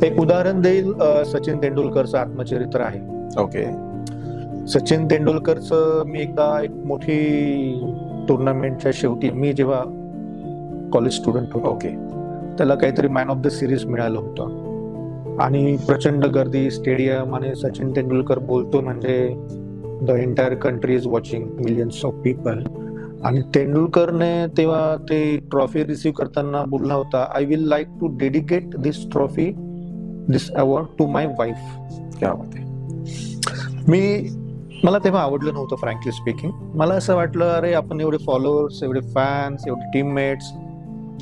एक उदाहरण देईल, सचिन तेंडुलकरचं आत्मचरित्र आहे. ओके. सचिन तेंडुलकरचं मी एकदा एक मोठी टुर्नामेंटच्या शेवटी, मी जेव्हा कॉलेज स्टुडंट होतो, ओके. त्याला काहीतरी मॅन ऑफ द सिरीज मिळालं होतं आणि प्रचंड गर्दी स्टेडियम, आणि सचिन तेंडुलकर बोलतो म्हणजे the entire country is watching, millions of people. आणि तेंडुलकरने तेव्हा ते ट्रॉफी रिसीव्ह करताना बोलला होता, I will like to dedicate this trophy, this award to my wife. क्या बात आहे. मला तेव्हा आवडलं नव्हतं, फ्रँकली स्पीकिंग. मला असं वाटलं, अरे आपण एवढे फॉलोअर्स, एवढे फॅन्स, एवढे टीममेट्स,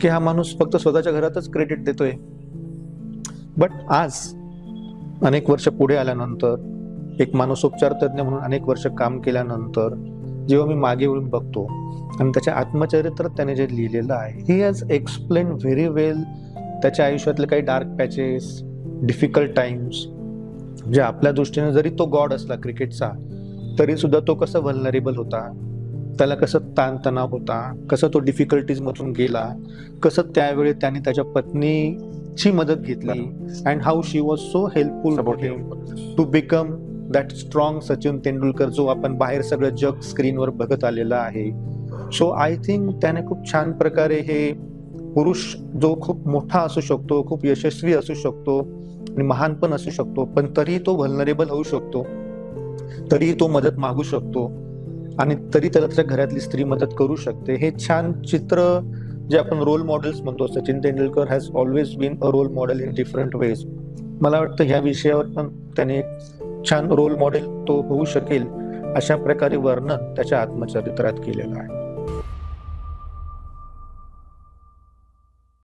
की हा माणूस फक्त स्वतःच्या घरातच क्रेडिट देतोय. बट आज अनेक वर्ष पुढे आल्यानंतर, एक मानसोपचार तज्ञ म्हणून अनेक वर्ष काम केल्यानंतर, जेव्हा मी मागे वळून बघतो आणि त्याच्या आत्मचरित्रात त्याने जे लिहिलेलं आहे, ही हॅज एक्सप्लेन व्हेरी वेल त्याच्या आयुष्यातले काही डार्क पॅचेस, डिफिकल्ट टाइम्स, जे आपल्या दृष्टीने जरी तो गॉड असला क्रिकेटचा, तरी सुद्धा तो कसं व्हलनरेबल होता, त्याला कसं ताणतणाव होता, कसं तो डिफिकल्टीज मधून गेला, कसं त्यावेळी त्याने त्याच्या पत्नीची मदत घेतली, and how she was so helpful to become that strong Sachin Tendulkar, जो आपण बाहेर सगळं जग स्क्रीनवर बघत आलेला आहे. सो आय थिंक त्याने खूप छान प्रकारे हे पुरुष जो खूप मोठा असू शकतो, खूप यशस्वी असू शकतो आणि महान पण असू शकतो, पण तरी तो व्हलनरेबल होऊ शकतो, तरी तो मदत मागू शकतो, आणि तरी त्याला त्याच्या घरातली स्त्री मदत करू शकते. हे छान चित्र जे आपण रोल मॉडेल्स म्हणतो, Sachin Tendulkar has always been a role model in different ways. मला वाटतं ह्या विषयावर पण त्याने छान रोल मॉडेल तो होऊ शकेल, अशा प्रकारे वर्णन त्याच्या आत्मचरित्रात केलेलं आहे.